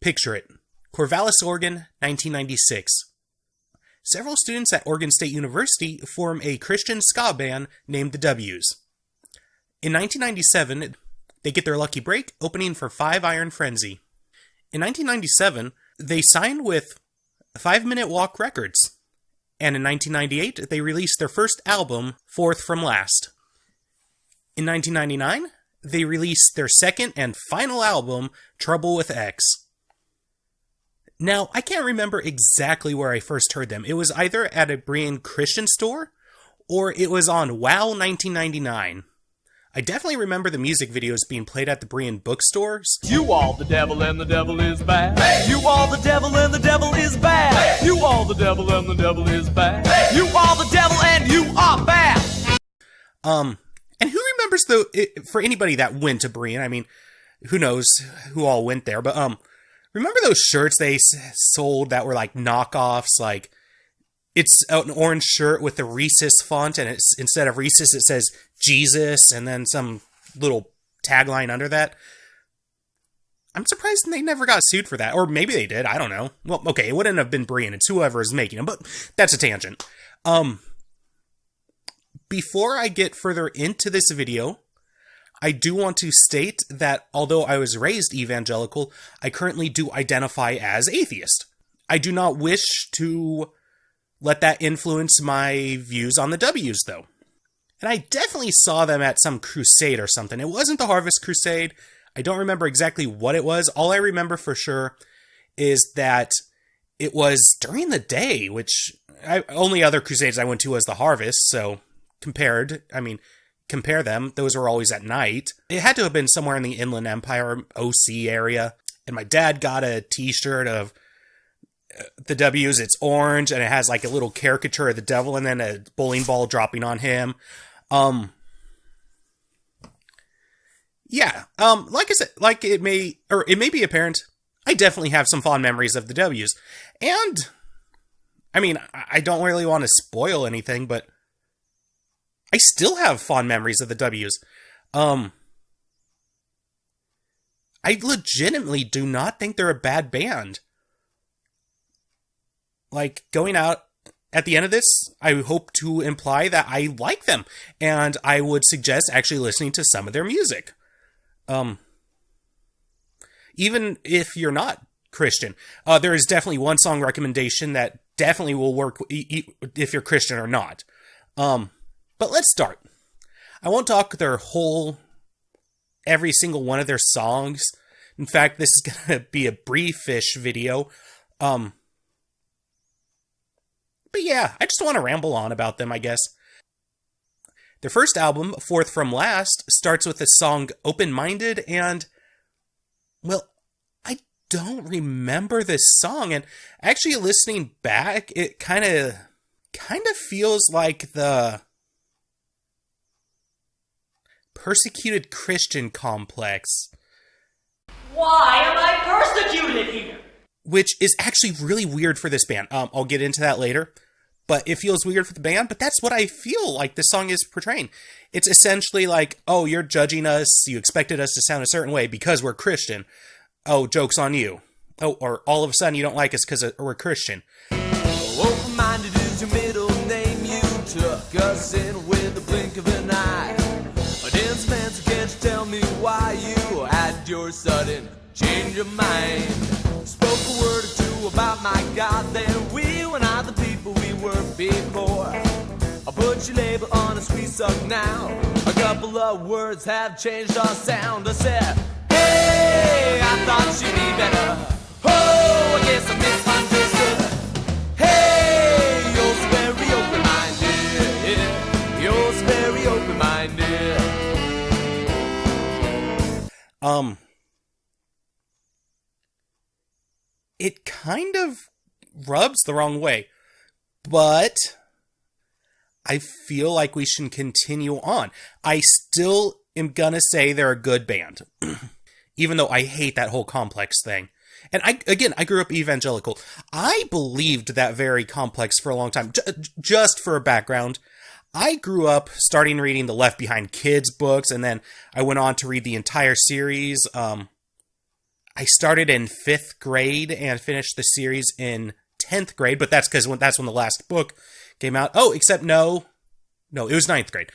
Picture it. Corvallis, Oregon, 1996. Several students at Oregon State University form a Christian Ska Band named the W's. In 1997, they get their lucky break, opening for 5 Iron Frenzy. In 1997, they signed with 5 Minute Walk Records. And in 1998, they released their first album, Fourth from Last. In 1999, they released their second and final album, Trouble with X. Now, I can't remember exactly where I first heard them. It was either at a Berean Christian store, or it was on WOW 1999. I definitely remember the music videos being played at the Berean bookstores. You all the devil and the devil is bad. Hey! You all the devil and the devil is bad. Hey! You all the devil and the devil is bad. Hey! You all the devil and you are bad. And who remembers though, for anybody that went to Berean, I mean, who knows who all went there, but remember those shirts they sold that were like knockoffs, like it's an orange shirt with the Reese's font, and it's instead of Reese's it says Jesus, and then some little tagline under that. I'm surprised they never got sued for that, or maybe they did, I don't know. Well, okay, it wouldn't have been Berean, it's whoever is making them, but that's a tangent. Before I get further into this video, I do want to state that although I was raised evangelical, I currently do identify as atheist. I do not wish to let that influence my views on the W's, though. And I definitely saw them at some crusade or something. It wasn't the Harvest Crusade. I don't remember exactly what it was. All I remember for sure is that it was during the day, which only other crusades I went to was the Harvest, so compare them, those were always at night. It had to have been somewhere in the Inland Empire, OC area. And my dad got a t-shirt of the W's. It's orange, and it has like a little caricature of the devil, and then a bowling ball dropping on him. Like I said, like it may be apparent, I definitely have some fond memories of the W's. And, I mean, I don't really want to spoil anything, but I still have fond memories of the W's. I legitimately do not think they're a bad band. Like, going out at the end of this, I hope to imply that I like them, and I would suggest actually listening to some of their music. Even if you're not Christian, there is definitely one song recommendation that definitely will work if you're Christian or not. But let's start. I won't talk every single one of their songs. In fact, this is going to be a briefish video. But yeah, I just want to ramble on about them, I guess. Their first album, Fourth from Last, starts with the song Open-Minded, and, well, I don't remember this song, and actually listening back, it kind of feels like the persecuted Christian complex. Why am I persecuted here? Which is actually really weird for this band. I'll get into that later. But it feels weird for the band, but that's what I feel like this song is portraying. It's essentially like, oh, you're judging us, you expected us to sound a certain way because we're Christian. Oh, joke's on you. Oh, or all of a sudden you don't like us because we're Christian. Open-minded is your middle name. You took us in with a blink of an eye. A dance man, so can't you tell me why you had your sudden change of mind? Spoke a word or two about my God, then we were not the people we were before. I'll put your label on us, we suck now. A couple of words have changed our sound. I said, hey, I thought you'd be better. Oh, I guess I misunderstood. Hey, you're so very open-minded. You're so very open-minded. It kind of rubs the wrong way, but I feel like we should continue on. I still am gonna say they're a good band, even though I hate that whole complex thing. And I grew up evangelical. I believed that very complex for a long time. Just for a background, I grew up starting reading the Left Behind Kids books, and then I went on to read the entire series. I started in 5th grade and finished the series in 10th grade, but that's because that's when the last book came out. Oh, except no, it was 9th grade.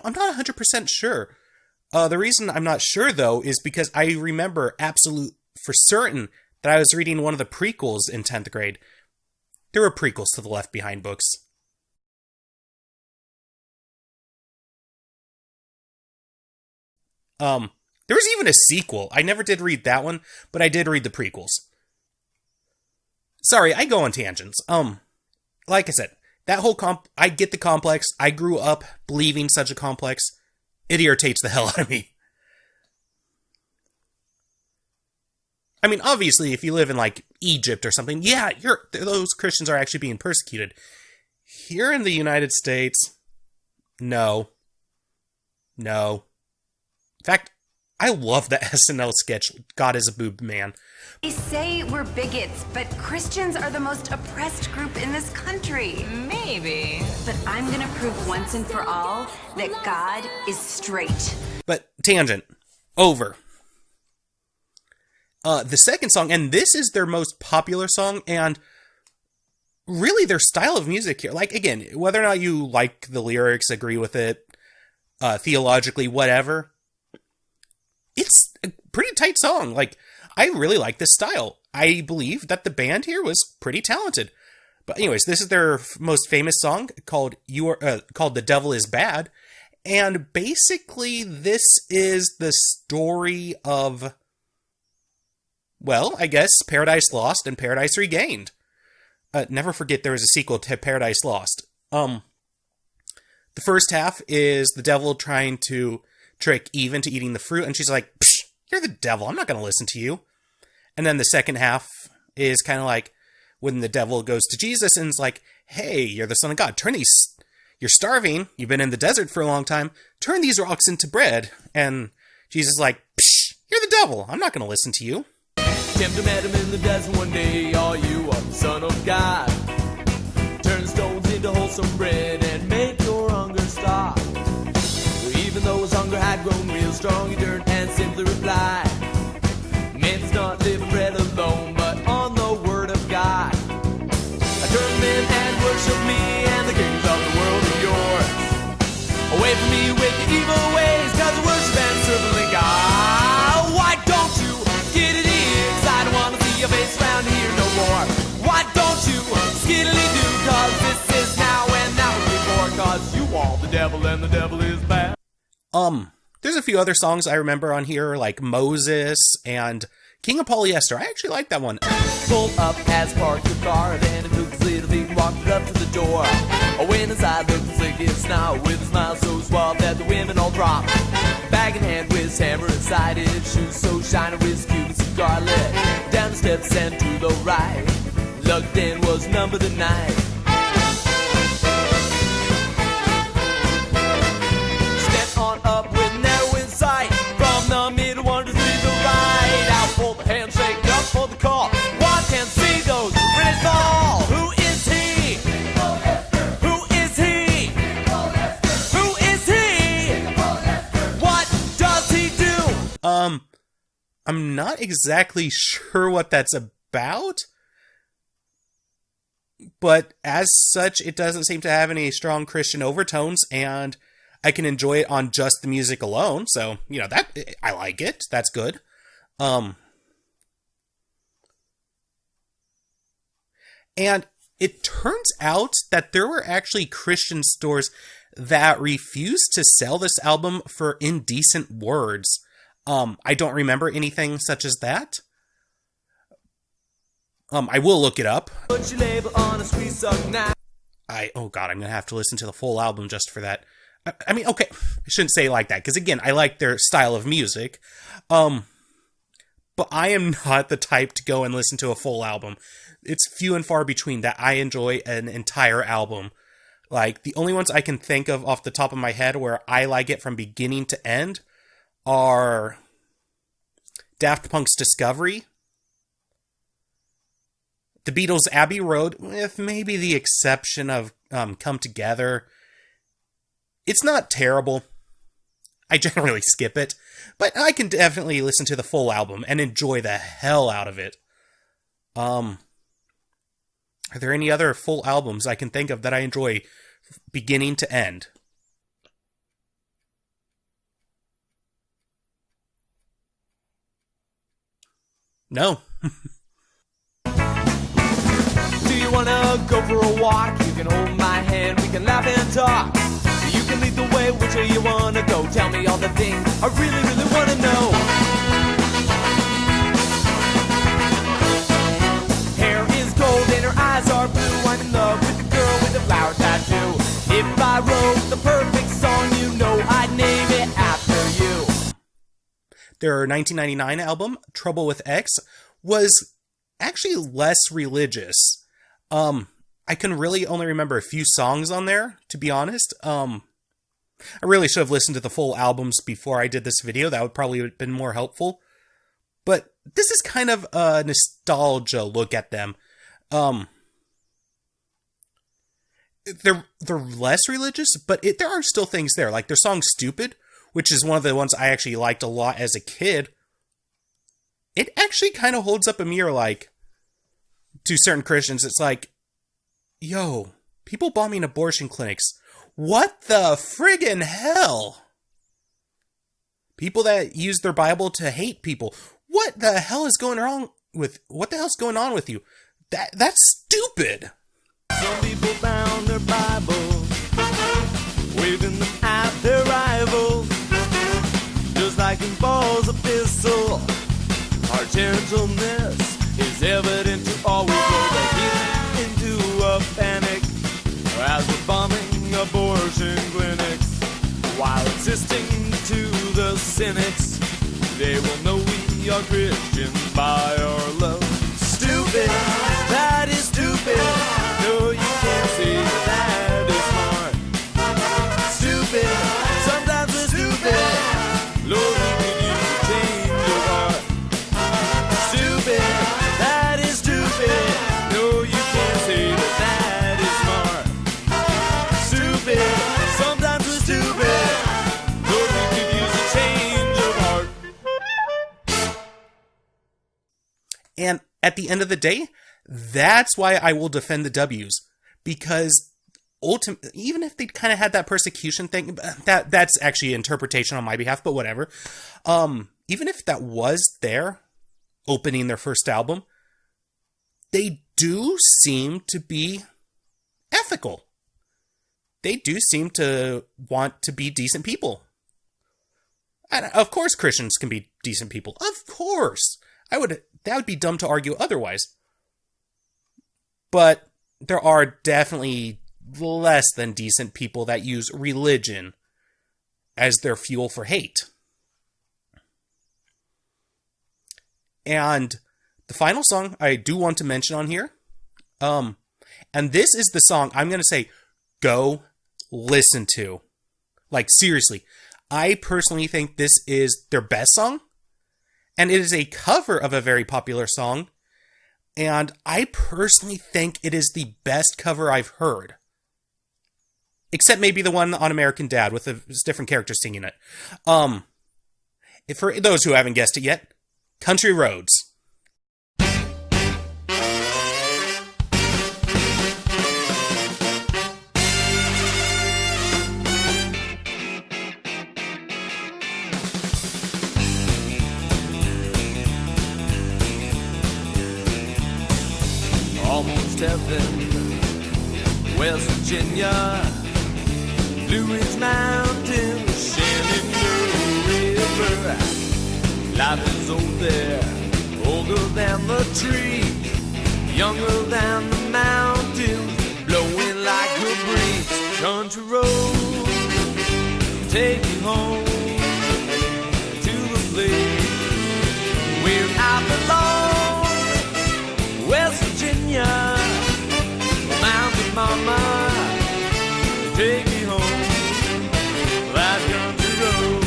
I'm not 100% sure. The reason I'm not sure, though, is because I remember for certain that I was reading one of the prequels in 10th grade. There were prequels to the Left Behind books. There was even a sequel. I never did read that one, but I did read the prequels. Sorry, I go on tangents. Like I said, that whole I get the complex. I grew up believing such a complex. It irritates the hell out of me. I mean, obviously, if you live in, like, Egypt or something, yeah, those Christians are actually being persecuted. Here in the United States, no. In fact, I love the SNL sketch, God is a Boob Man. They say we're bigots, but Christians are the most oppressed group in this country. Maybe. But I'm gonna prove once and for all that God is straight. But, tangent. Over. The second song, and this is their most popular song, and really their style of music here. Like, again, whether or not you like the lyrics, agree with it, theologically, whatever, it's a pretty tight song. Like, I really like this style. I believe that the band here was pretty talented. But anyways, this is their most famous song called The Devil Is Bad. And basically, this is the story of, well, I guess, Paradise Lost and Paradise Regained. Never forget there was a sequel to Paradise Lost. The first half is the devil trying to trick Eve into eating the fruit, and she's like, Psh, you're the devil, I'm not going to listen to you. And then the second half is kind of like when the devil goes to Jesus and is like, hey, you're the Son of God, you're starving, you've been in the desert for a long time, turn these rocks into bread. And Jesus is like, Psh, you're the devil, I'm not going to listen to you. Tempter met him in the desert one day. Are you a son of God? Turn stones into wholesome bread and make your hunger stop. Even though his hunger had grown real strong, he turned and simply replied, man's not living bread alone, but on the word of God. I turn men and worship me, and the kings of the world are yours. Away from me with the evil ways, cause I worship and serve the living God. Why don't you get it in? I don't wanna see your face around here no more. Why don't you skiddly do? Cause this is now and that was before. Cause you are the devil and the devil is bad. There's a few other songs I remember on here, like Moses and King of Polyester. I actually like that one. Pulled up as parked the car, then it took his little feet and walked it up to the door. I went inside, looked as slick as now, with a smile so suave that the women all dropped. Bag in hand with his hammer inside it, shoes so shiny with his Cuban cigar lit. Down the steps and to the right, lugged in was number the night. Step on up with narrow insight, from the middle one to the right. Out for the handshake, up for the call. One can see those British fall. Who is he? Who is he? Who is he? What does he do? I'm not exactly sure what that's about, but as such, it doesn't seem to have any strong Christian overtones, and I can enjoy it on just the music alone, so, that, I like it, that's good. And it turns out that there were actually Christian stores that refused to sell this album for indecent words. I don't remember anything such as that. I will look it up. Put your label on a squeeze song now. Oh god, I'm gonna have to listen to the full album just for that. I mean, okay, I shouldn't say it like that, because again, I like their style of music. But I am not the type to go and listen to a full album. It's few and far between that I enjoy an entire album. Like, the only ones I can think of off the top of my head where I like it from beginning to end are Daft Punk's Discovery, the Beatles' Abbey Road, with maybe the exception of Come Together. It's not terrible. I generally skip it, but I can definitely listen to the full album and enjoy the hell out of it. Are there any other full albums I can think of that I enjoy beginning to end? No. Do you wanna go for a walk? You can hold my hand, we can laugh and talk. You can lead the way, which way you wanna go. Tell me all the things I really, really wanna know. Hair is gold and her eyes are blue. I'm in love with the girl with the flower tattoo. If I wrote the perfect song, you know I'd name it after you. Their 1999 album, Trouble with X, was actually less religious. I can really only remember a few songs on there, to be honest. I really should have listened to the full albums before I did this video. That would probably have been more helpful. But this is kind of a nostalgia look at them. They're less religious, but there are still things there. Like their song Stupid, which is one of the ones I actually liked a lot as a kid. It actually kind of holds up a mirror, like, to certain Christians. It's like, yo, people bombing abortion clinics. What the friggin' hell? People that use their Bible to hate people. What the hell is going on with you? That's stupid. Some people found their Bibles, waving them at their rivals, just like in Paul's epistle. Our gentleness is evident to all. We throw the heathen into a panic as we're bombing abortion clinics, while insisting to the cynics they will know we are Christians by our love. Stupid, that is stupid. No, you can't say that is smart. Stupid, sometimes we're stupid. Lord, we could use a change of heart. Stupid, that is stupid. No, you can't say that is smart. Stupid, sometimes we're stupid. Lord, we could use a change of heart. And at the end of the day, that's why I will defend the W's. Because even if they kind of had that persecution thing, that's actually interpretation on my behalf, but whatever. Even if that was there, opening their first album, they do seem to be ethical. They do seem to want to be decent people. And of course Christians can be decent people. Of course. That would be dumb to argue otherwise. But there are definitely less than decent people that use religion as their fuel for hate. And the final song I do want to mention on here, and this is the song I'm going to say, go listen to. Like, seriously, I personally think this is their best song, and it is a cover of a very popular song, and I personally think it is the best cover I've heard. Except maybe the one on American Dad with a different character singing it. For those who haven't guessed it yet, Country Roads. Almost heaven, West Virginia, Blue Ridge Mountain, Shenandoah River. Life is old there, older than the tree, younger than the mountains, blowing like a breeze. Country road, take me home to the place where I belong, West Virginia, Mountain Mama, take me home, that country road.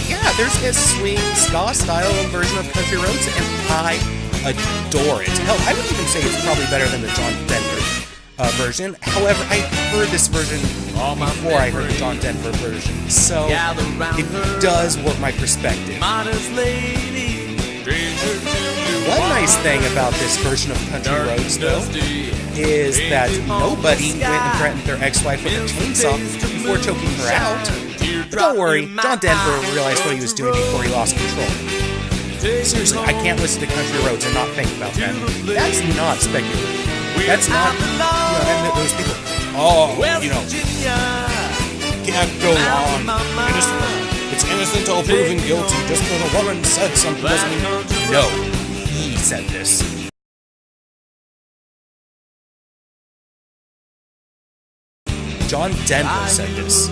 Yeah, there's a swing ska style version of Country Roads, and I adore it. Hell, I would even say it's probably better than the John Denver version. However, I heard this version before I heard the John Denver version, so it does warp my perspective. One nice thing about this version of Country Roads, though, is that nobody went and threatened their ex-wife with a chainsaw before choking her out. But don't worry, John Denver realized what he was doing before he lost control. Seriously, I can't listen to Country Roads and not think about that. That's not speculative. That's not, and those people, can't go on. It's innocent till proven guilty just because a woman said something doesn't mean... No, he said this. John Denver said this.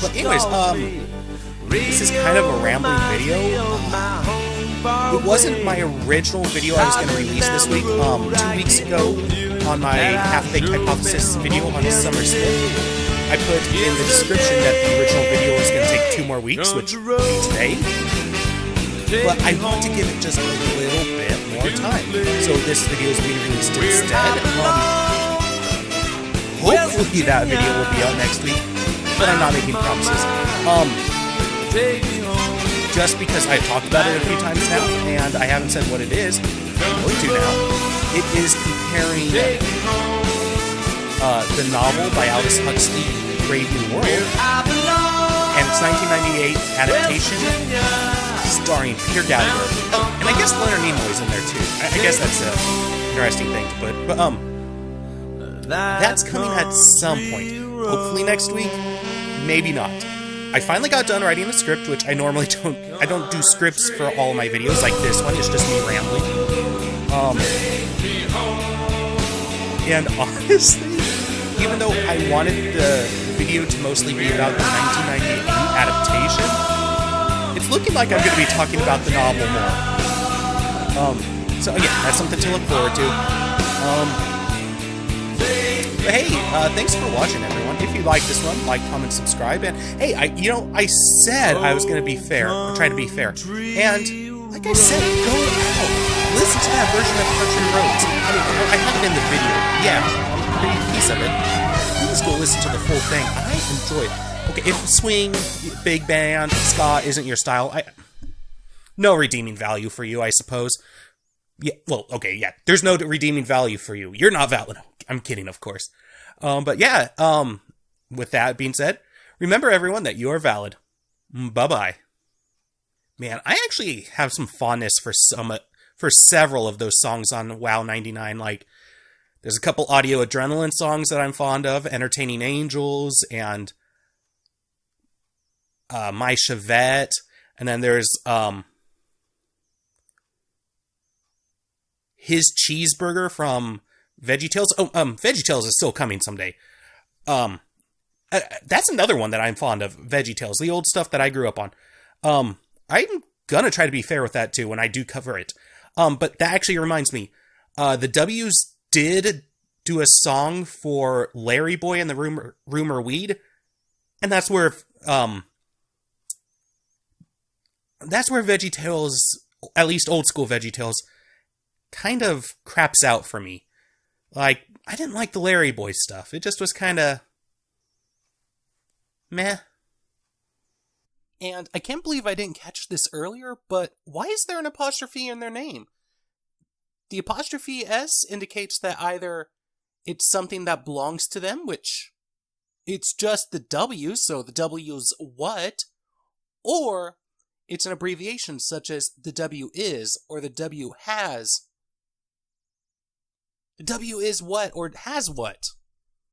But anyways, this is kind of a rambling video. It wasn't my original video I was going to release this week. 2 weeks ago, on my Half-Baked Hypothesis video on Summer Smith, I put in the description that the original video was going to take 2 more weeks, which will be today. But I want to give it just a little bit more time. So this video is being released instead. Hopefully that video will be out next week, but I'm not making promises. Just because I've talked about it a few times now, and I haven't said what it is, I'm going to now. It is comparing the novel by Aldous Huxley, Brave New World, and its 1998 adaptation, starring Peter Gallagher. And I guess Leonard Nimoy's in there too. I guess that's an interesting thing to put. But that's coming at some point. Hopefully next week, maybe not. I finally got done writing the script, which I normally don't. I don't do scripts for all of my videos like this one. It's just me rambling. And honestly, even though I wanted the video to mostly be about the 1998 adaptation, it's looking like I'm going to be talking about the novel more. So again, that's something to look forward to. But hey, thanks for watching, everyone. If you like this one, like, comment, subscribe, and hey, I said I was going to be fair, or try to be fair, and like I said, go out, listen to that version of Country Roads. I have it in the video. Yeah, a pretty piece of it. Please go listen to the full thing. I enjoy it. Okay, if swing, big band, ska isn't your style, no redeeming value for you, I suppose. Yeah, well, okay, yeah, there's no redeeming value for you. You're not valid. I'm kidding, of course. But yeah, with that being said, remember everyone that you are valid. Bye-bye. Man, I actually have some fondness for several of those songs on WoW 99. Like, there's a couple Audio Adrenaline songs that I'm fond of, Entertaining Angels, and My Chevette, and then there's His Cheeseburger from VeggieTales. Oh, VeggieTales is still coming someday. That's another one that I'm fond of, VeggieTales, the old stuff that I grew up on. I'm gonna try to be fair with that too when I do cover it. But that actually reminds me, the W's did do a song for Larry Boy and the Rumor Weed, and that's where VeggieTales, at least old school VeggieTales, kind of craps out for me. Like, I didn't like the Larry Boy stuff. It just was kind of meh. And I can't believe I didn't catch this earlier, but why is there an apostrophe in their name? The apostrophe S indicates that either it's something that belongs to them, which it's just the W, so the W's what, or it's an abbreviation such as the W is or the W has. The W is what or has what.